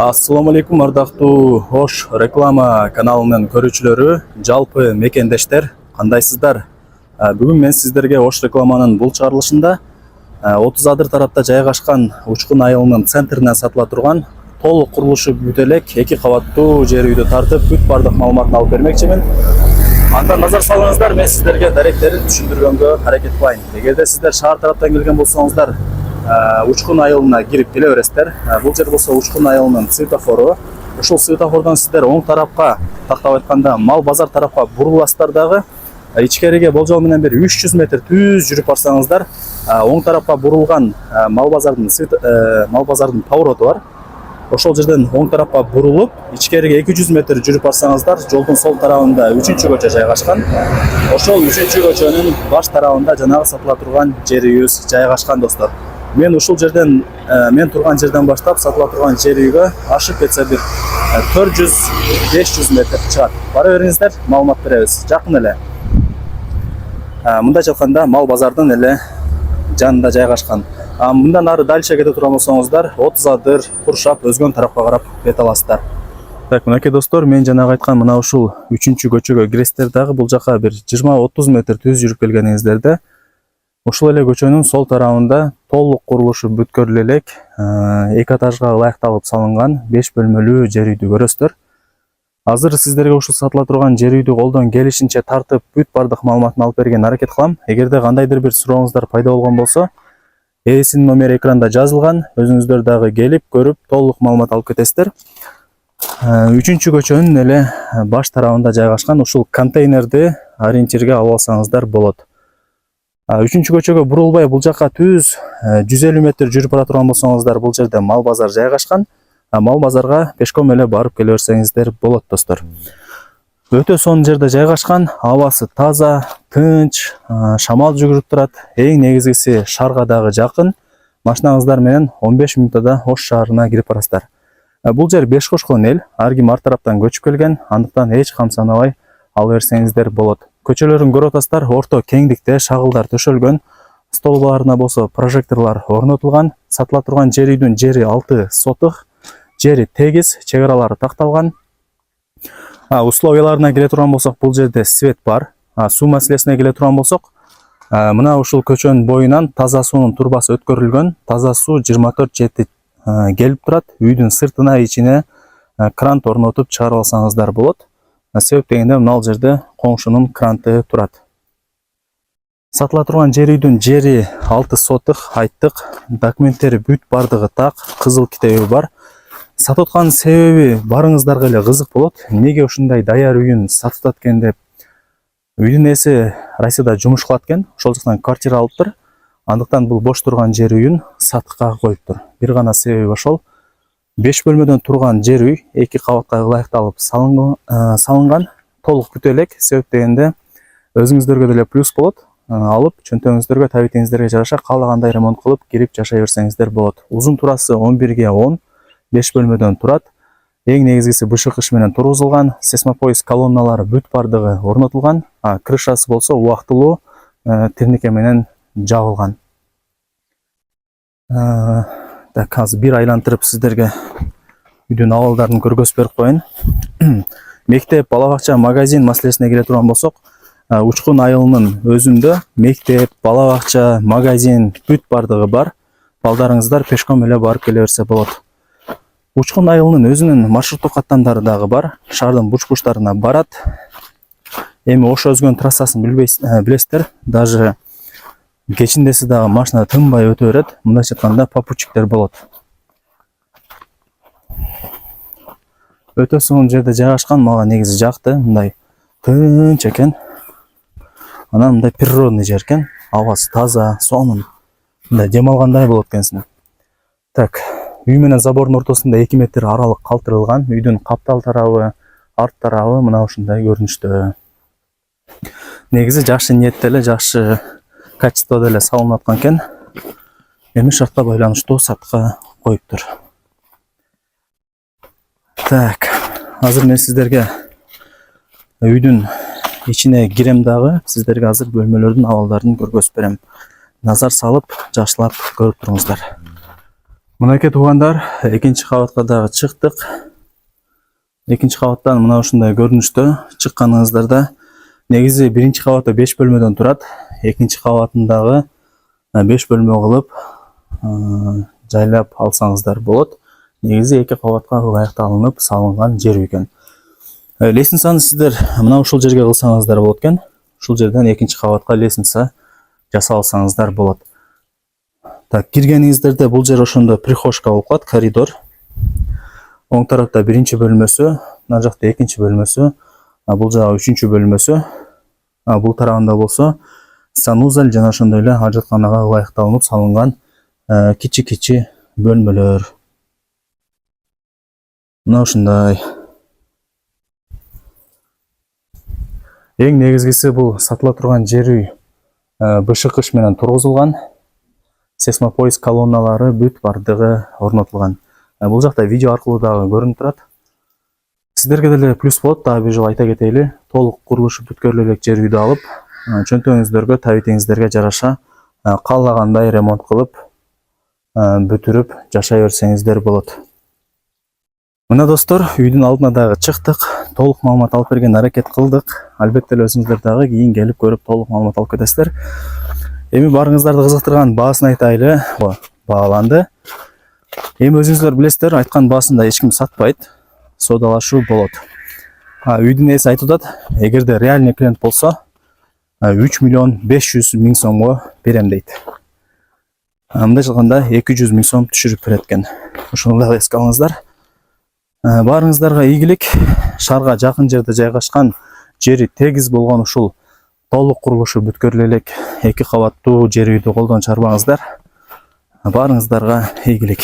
Assalamu алейкум, ардактуу Ош реклама каналынын көрүүчүлөрү, жалпы мекендештер, кандайсыздар? Бүгүн мен сиздерге Ош рекламанын бул чыгарылышында 30 адыр тарапта жайгашкан Учкун айылынын центринен сатыла турган толук курулушу бүт элек 2 кабаттуу жер үйдү тартып, бүт бардык маалыматын алып бермекчимин. Анда назар салыңыздар, мен сиздерге даректерин түшүндүргөнгө аракет кылайын. Эгерде сиздер шаар тараптан келген болсоңуздар, Учкун айылына кирип келе бересиздер. Бул жер болсо Учкун айылынын светофору. Ушул светофордон сиздер оң тарапка, тактап айтканда Мал базар тарапка буруласыздар дагы. Ичкериге болжол менен бир 300 метр түз жүрүп барсаңыздар, оң тарапка бурулган Мал базардын повороту бар. Ошол жерден оң тарапка бурулуп, ичкериге 200 метр жүрүп барсаңыздар, жолдун сол тарабында 3-чү көчө жайгашкан. Ошол 3-чү көчөнүн баш тарабында жанагы сатыла турган жер үйүбүз жайгашкан, достор. Мен ушул жерден, мен турган жерден баштап сатыла турган жер үйгө ашып кетсе бир 400-500 метр чыгат. Бара бериңиздер, маалымат беребиз. Жакын эле. Мындайча айтканда Мал базардын эле жанында жайгашкан. Мындан ары дальше кете турган болсоңуздар, 30 адыр куршап өзгөн тарапка карап кете аласыздар. Так, мынакей достор, мен жанагы айткан мына ушул 3-чү көчөгө киресиздер дагы, бул жака бир 20-30 метр түз жүрүп келгениңиздерде ушул эле көчөнүн сол тарабында толук курулушу бүткөрүлө элек 2 этажга ылайыкталып салынган 5 бөлмөлүү жер үйдү көрөсүздөр. Азыр сиздерге ушул сатыла турган жер үйдү колдон келишинче тартып, бүт бардык маалыматын алып берген аракет кылам. Эгерде кандайдыр бир сурооңуздар пайда болгон болсо, ээсинин номери экранда жазылган, өзүңүздөр дагы келип көрүп толук маалымат алып кетесиздер. 3-чү көчөнүн эле баш тарабында жайгашкан ушул контейнерди ориентирге алып алсаңыздар болот. 3-чү көчөгө бурулбай бул жака түз 150 метр жүрүп бара турган болсоңуздар, бул жерде Мал базар жайгашкан. Мал базарга пешком эле барып келе берсеңиздер болот, достор. Өтө сонун жерде жайгашкан, абасы таза, тынч, шамал жүгүрүп турат. Эң негизгиси шаарга дагы жакын. Машинаңыздар менен 15 мүнөттө Ош шаарына кирип барасыздар. Бул жер Бешкошкон эл, ар ким ар тараптан көчүп келген, андыктан эч кам санабай ала берсеңиздер болот. Көчөлөрүн көрүп атасыздар, орто кеңдикте шагылдар төшөлгөн, столбаларына болсо прожекторлор орнотулган. Сатыла турган жер үйдүн жери 6 сотых, жери тегиз, чек аралары такталган. Условияларына келе турган болсок, бул жерде свет бар. Суу маселесине келе турган болсок, мына ушул көчөнүн боюнан таза суунун турбасы өткөрүлгөн. Таза суу 24/7 келип турат. Үйдүн сыртына, ичине кран орнотуп чыгарып алсаңыздар болот. Себеп дегенде мына жерде коңшунун кранты турат. Сатыла турган жер үйдүн жери 6 сотых, айттык. Документтери бүт бардыгы так, кызыл китеби бар. Сатып аткан себеби барыңыздарга эле кызык болот. Неге ушундай даяр үйүн сатып атат экен деп. Үйдүн ээси Россияда жумуш кылат экен, ошол жактан квартира алыптыр. Андыктан бул бош турган жер үйүн сатыкка коюптур. Бир гана себеби ошол. 5 бөлмөдөн турган жер үй 2 кабатка ылайыкталып салынган, толук бүт элек. Себеп дегенде өзүңүздөргө деле плюс болот. Алып, чөнтөгүңүздөргө, табитиңиздерге жараша каалагандай ремонт кылып кирип жашай берсеңиздер болот. Узун турасы 11/10, 5 бөлмөдөн турат. Эң негизгиси бышык иш менен тургузулган, сейсмопоиск колонналары бүт бардыгы орнотулган, крышасы болсо убактылуу тернике менен жабылган. Так, азыр бир айлантырып сиздерге үйдүн абалдарын көргөзүп берип коеюн. Мектеп, бала бакча, магазин маселесине келе турган болсок, Учкун айылынын өзүндө мектеп, бала бакча, магазин бүт бардыгы бар. Балдарыңыздар пешком эле барып келе берсе болот. Учкун айылынын өзүнүн маршруттук каттамдары дагы бар. Шаардын буч-бучтарына барат. Эми Ош өзгөн трассасын билесиздер. Даже кечиндеси дагы машина тынбай өтө берет. Мындайча айтканда попутчиктер болот. Өтө сонун жерде жайгашкан, мага негизи жакты. Мындай тынч экен. Анан мындай природный жер экен. Абасы таза, сонун. Мындай дем алгандай болот экенсиң. Так, үй менен забордун ортосунда 2 метр аралык калтырылган. Үйдүн каптал тарабы, арт тарабы мына ушундай көрүнүштө. Негизи жакшы ниетте эле, жакшы качестводо эле салынып аткан экен. Эми шартка байланыштуу сатка коюптур. Так, азыр мен сиздерге үйдүн ичине кирем дагы, сиздерге азыр бөлмөлөрдүн абалдарын көргөзүп берем. Назар салып, жакшылап көрүп туруңуздар. Мынакей туугандар, экинчи кабатка дагы чыктык. Экинчи кабаттан мына ушундай көрүнүштө чыкканыңыздарда негизи биринчи кабатта 5 бөлмөдөн турат. Экинчи кабатындагы 5 бөлмө кылып жайлап алсаңыздар болот. Негизи 2 кабатка ылайыкталынып салынган жер экен. Лестницаны сиздер мына ушул жерге кылсаңыздар болот экен. Ушул жерден экинчи кабатка лестница жасап алсаңыздар болот. Так, киргениңиздерде бул жер ошондо прихожка болуп калат, коридор. Оң тарапта биринчи бөлмөсү, мына жакта экинчи бөлмөсү, бул жагы үчүнчү бөлмөсү. Бул тарабында болсо санузел жана ошондой эле ажатканага ылайыкталынып салынган кичи бөлмөлөр. Мына ушундай. Эң негизгиси бул сатыла турган жер үй БШК менен тургузулган. Сейсмопоиск колонналары бүт бардыгы орнотулган. Бул жакта видео аркылуу дагы көрүнүп турат. Сиздерге деле плюс болот, дагы бир жолу айта кетейли. Толук курулушу бүткөрүлө элек жер үйдү алып, чөнтөгүңүздөргө, табитиңиздерге жараша каалагандай ремонт кылып, бүтүрүп жашай берсеңиздер болот. Мына достор, үйдүн алдына дагы чыктык. Толук маалымат алып берген аракет кылдык. Албетте эле өзүңүздөр дагы кийин келип көрүп толук маалымат алып кетесиздер. Эми барыңыздарды кызыктырган баасын айтайлы. Бааланды. Эми өзүңүздөр билесиздер, айткан баасында эч ким сатпайт. Соодалашуу болот. Үйдүн ээси айтып атат, эгерде реальный клиент болсо 3 миллион 500 миң сомго берем дейт. Мындайча айтканда 200 миң сом түшүрүп берет экен. Ошону дагы эске алыңыздар. Барыңыздарга ийгилик. Шаарга жакын жерде жайгашкан, жери тегиз болгон ушул толук курулушу бүткөрүлө элек 2 кабаттуу жер үйдү колдон чарбаңыздар. Барыңыздарга ийгилик.